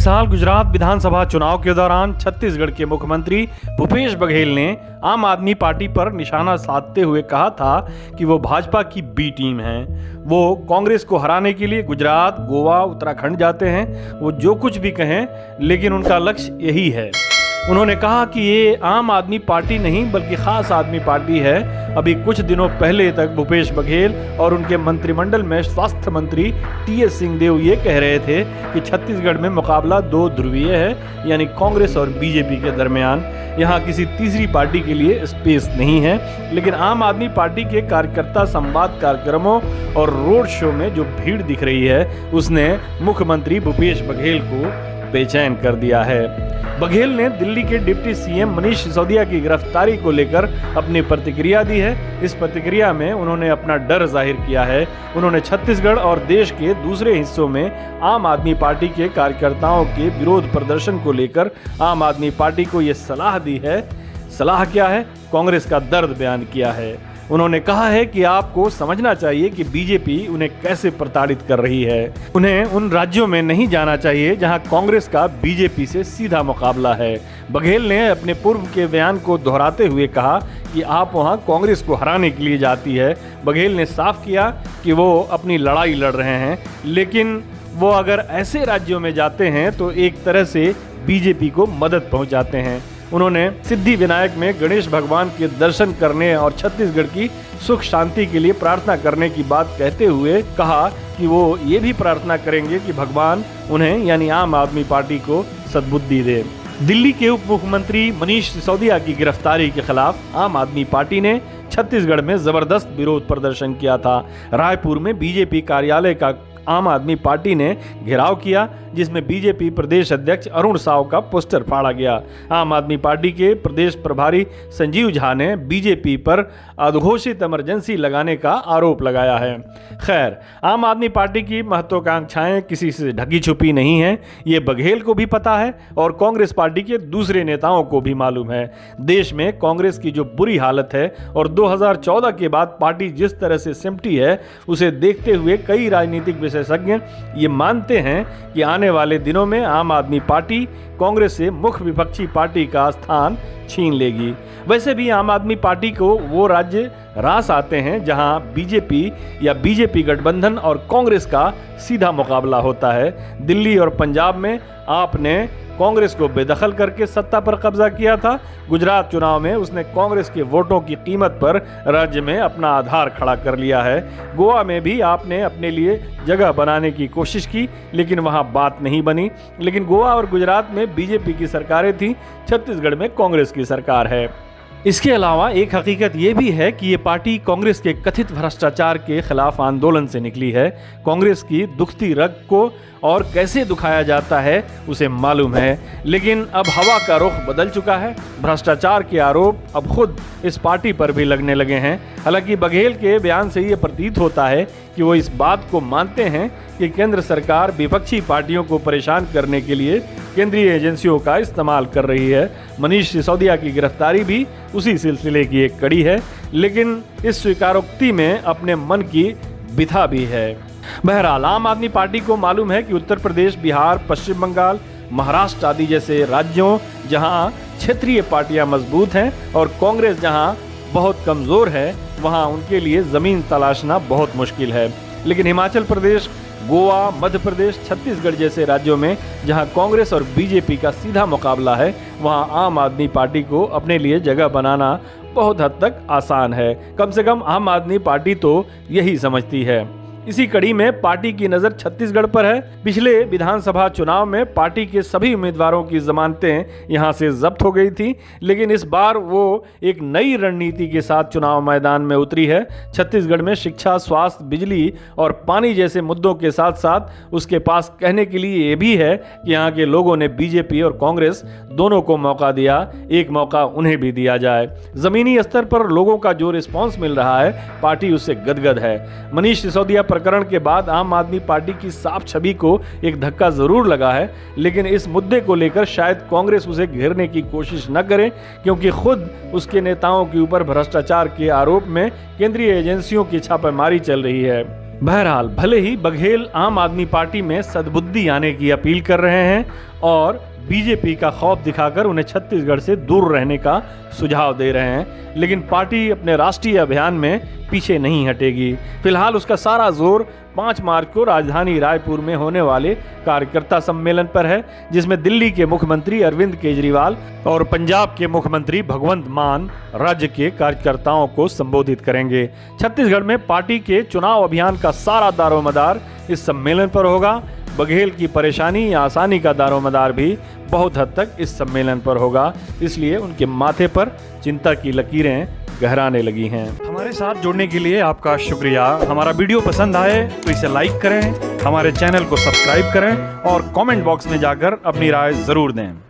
साल गुजरात विधानसभा चुनाव के दौरान छत्तीसगढ़ के मुख्यमंत्री भूपेश बघेल ने आम आदमी पार्टी पर निशाना साधते हुए कहा था कि वो भाजपा की बी टीम है। वो कांग्रेस को हराने के लिए गुजरात, गोवा, उत्तराखंड जाते हैं। वो जो कुछ भी कहें, लेकिन उनका लक्ष्य यही है। उन्होंने कहा कि ये आम आदमी पार्टी नहीं बल्कि खास आदमी पार्टी है। अभी कुछ दिनों पहले तक भूपेश बघेल और उनके मंत्रिमंडल में स्वास्थ्य मंत्री टीएस सिंहदेव ये कह रहे थे कि छत्तीसगढ़ में मुकाबला दो ध्रुवीय है, यानी कांग्रेस और बीजेपी के दरमियान। यहाँ किसी तीसरी पार्टी के लिए स्पेस नहीं है। लेकिन आम आदमी पार्टी के कार्यकर्ता संवाद कार्यक्रमों और रोड शो में जो भीड़ दिख रही है, उसने मुख्यमंत्री भूपेश बघेल को बेचैन कर दिया है। बघेल ने दिल्ली के डिप्टी सीएम मनीष सिसोदिया की गिरफ्तारी को लेकर अपनी प्रतिक्रिया दी है। इस प्रतिक्रिया में उन्होंने अपना डर जाहिर किया है। उन्होंने छत्तीसगढ़ और देश के दूसरे हिस्सों में आम आदमी पार्टी के कार्यकर्ताओं के विरोध प्रदर्शन को लेकर आम आदमी पार्टी को ये सलाह दी है। सलाह क्या है? कांग्रेस का दर्द बयान किया है। उन्होंने कहा है कि आपको समझना चाहिए कि बीजेपी उन्हें कैसे प्रताड़ित कर रही है। उन्हें उन राज्यों में नहीं जाना चाहिए जहां कांग्रेस का बीजेपी से सीधा मुकाबला है। बघेल ने अपने पूर्व के बयान को दोहराते हुए कहा कि आप वहां कांग्रेस को हराने के लिए जाती है। बघेल ने साफ किया कि वो अपनी लड़ाई लड़ रहे हैं, लेकिन वो अगर ऐसे राज्यों में जाते हैं तो एक तरह से बीजेपी को मदद पहुंचाते हैं। उन्होंने सिद्धि विनायक में गणेश भगवान के दर्शन करने और छत्तीसगढ़ की सुख शांति के लिए प्रार्थना करने की बात कहते हुए कहा कि वो ये भी प्रार्थना करेंगे कि भगवान उन्हें यानी आम आदमी पार्टी को सद्बुद्धि दे। दिल्ली के उप मुख्यमंत्री मनीष सिसोदिया की गिरफ्तारी के खिलाफ आम आदमी पार्टी ने छत्तीसगढ़ में जबरदस्त विरोध प्रदर्शन किया था। रायपुर में बीजेपी कार्यालय का आम आदमी पार्टी ने घेराव किया, जिसमें बीजेपी प्रदेश अध्यक्ष अरुण साव का पोस्टर फाड़ा गया। आम आदमी पार्टी के प्रदेश प्रभारी संजीव झा ने बीजेपी पर अघोषित इमरजेंसी लगाने का आरोप लगाया है। खैर, आम आदमी पार्टी की महत्वाकांक्षाएं किसी से ढकी छुपी नहीं है। ये बघेल को भी पता है और कांग्रेस पार्टी के दूसरे नेताओं को भी मालूम है। देश में कांग्रेस की जो बुरी हालत है और 2014 के बाद पार्टी जिस तरह से सिमटी है, उसे देखते हुए कई राजनीतिक विशेषज्ञ ये मानते हैं कि आने वाले दिनों में आम आदमी पार्टी कांग्रेस से मुख्य विपक्षी पार्टी का स्थान छीन लेगी। वैसे भी आम आदमी पार्टी को वो राज्य रास आते हैं जहां बीजेपी या बीजेपी गठबंधन और कांग्रेस का सीधा मुकाबला होता है। दिल्ली और पंजाब में आपने कांग्रेस को बेदखल करके सत्ता पर कब्जा किया था। गुजरात चुनाव में उसने कांग्रेस के वोटों की कीमत पर राज्य में अपना आधार खड़ा कर लिया है। गोवा में भी आपने अपने लिए जगह बनाने की कोशिश की, लेकिन वहां बात नहीं बनी। लेकिन गोवा और गुजरात में बीजेपी की सरकारें थीं, छत्तीसगढ़ में कांग्रेस की सरकार है। इसके अलावा एक हकीकत ये भी है कि ये पार्टी कांग्रेस के कथित भ्रष्टाचार के खिलाफ आंदोलन से निकली है। कांग्रेस की दुखती रग को और कैसे दुखाया जाता है उसे मालूम है, लेकिन अब हवा का रुख बदल चुका है। भ्रष्टाचार के आरोप अब खुद इस पार्टी पर भी लगने लगे हैं। हालांकि बघेल के बयान से ये प्रतीत होता है कि वो इस बात को मानते हैं कि केंद्र सरकार विपक्षी पार्टियों को परेशान करने के लिए केंद्रीय एजेंसियों का इस्तेमाल कर रही है। मनीष सिसोदिया की गिरफ्तारी भी उसी सिलसिले की एक कड़ी है, लेकिन इस स्वीकारोक्ति में अपने मन की बिथा भी है। बहरहाल, आम आदमी पार्टी को मालूम है कि उत्तर प्रदेश, बिहार, पश्चिम बंगाल, महाराष्ट्र आदि जैसे राज्यों जहां क्षेत्रीय पार्टियां मजबूत हैं और कांग्रेस जहां बहुत कमज़ोर है, वहां उनके लिए ज़मीन तलाशना बहुत मुश्किल है। लेकिन हिमाचल प्रदेश, गोवा, मध्य प्रदेश, छत्तीसगढ़ जैसे राज्यों में जहां कांग्रेस और बीजेपी का सीधा मुकाबला है, वहां आम आदमी पार्टी को अपने लिए जगह बनाना बहुत हद तक आसान है। कम से कम आम आदमी पार्टी तो यही समझती है। इसी कड़ी में पार्टी की नज़र छत्तीसगढ़ पर है। पिछले विधानसभा चुनाव में पार्टी के सभी उम्मीदवारों की जमानतें यहां से जब्त हो गई थी, लेकिन इस बार वो एक नई रणनीति के साथ चुनाव मैदान में उतरी है। छत्तीसगढ़ में शिक्षा, स्वास्थ्य, बिजली और पानी जैसे मुद्दों के साथ साथ उसके पास कहने के लिए ये भी है कि यहाँ के लोगों ने बीजेपी और कांग्रेस दोनों को मौका दिया, एक मौका उन्हें भी दिया जाए। जमीनी स्तर पर लोगों का जो रिस्पॉन्स मिल रहा है, पार्टी उससे गदगद है। मनीष सिसोदिया प्रकरण के बाद आम आदमी पार्टी की साफ छवि को एक धक्का जरूर लगा है, लेकिन इस मुद्दे को लेकर शायद कांग्रेस उसे घेरने की कोशिश न करे, क्योंकि खुद उसके नेताओं के ऊपर भ्रष्टाचार के आरोप में केंद्रीय एजेंसियों की छापेमारी चल रही है। बहरहाल भले ही बघेल आम आदमी पार्टी में सद्बुद्धि आने की अपील कर रहे हैं और बीजेपी का खौफ दिखाकर उन्हें छत्तीसगढ़ से दूर रहने का सुझाव दे रहे हैं, लेकिन पार्टी अपने राष्ट्रीय अभियान में पीछे नहीं हटेगी। फिलहाल उसका सारा जोर 5 मार्च को राजधानी रायपुर में होने वाले कार्यकर्ता सम्मेलन पर है, जिसमें दिल्ली के मुख्यमंत्री अरविंद केजरीवाल और पंजाब के मुख्यमंत्री भगवंत मान राज्य के कार्यकर्ताओं को संबोधित करेंगे। छत्तीसगढ़ में पार्टी के चुनाव अभियान का सारा दारोमदार इस सम्मेलन पर होगा। बघेल की परेशानी या आसानी का दारोमदार भी बहुत हद तक इस सम्मेलन पर होगा, इसलिए उनके माथे पर चिंता की लकीरें गहराने लगी हैं। हमारे साथ जुड़ने के लिए आपका शुक्रिया। हमारा वीडियो पसंद आए तो इसे लाइक करें, हमारे चैनल को सब्सक्राइब करें और कमेंट बॉक्स में जाकर अपनी राय जरूर दें।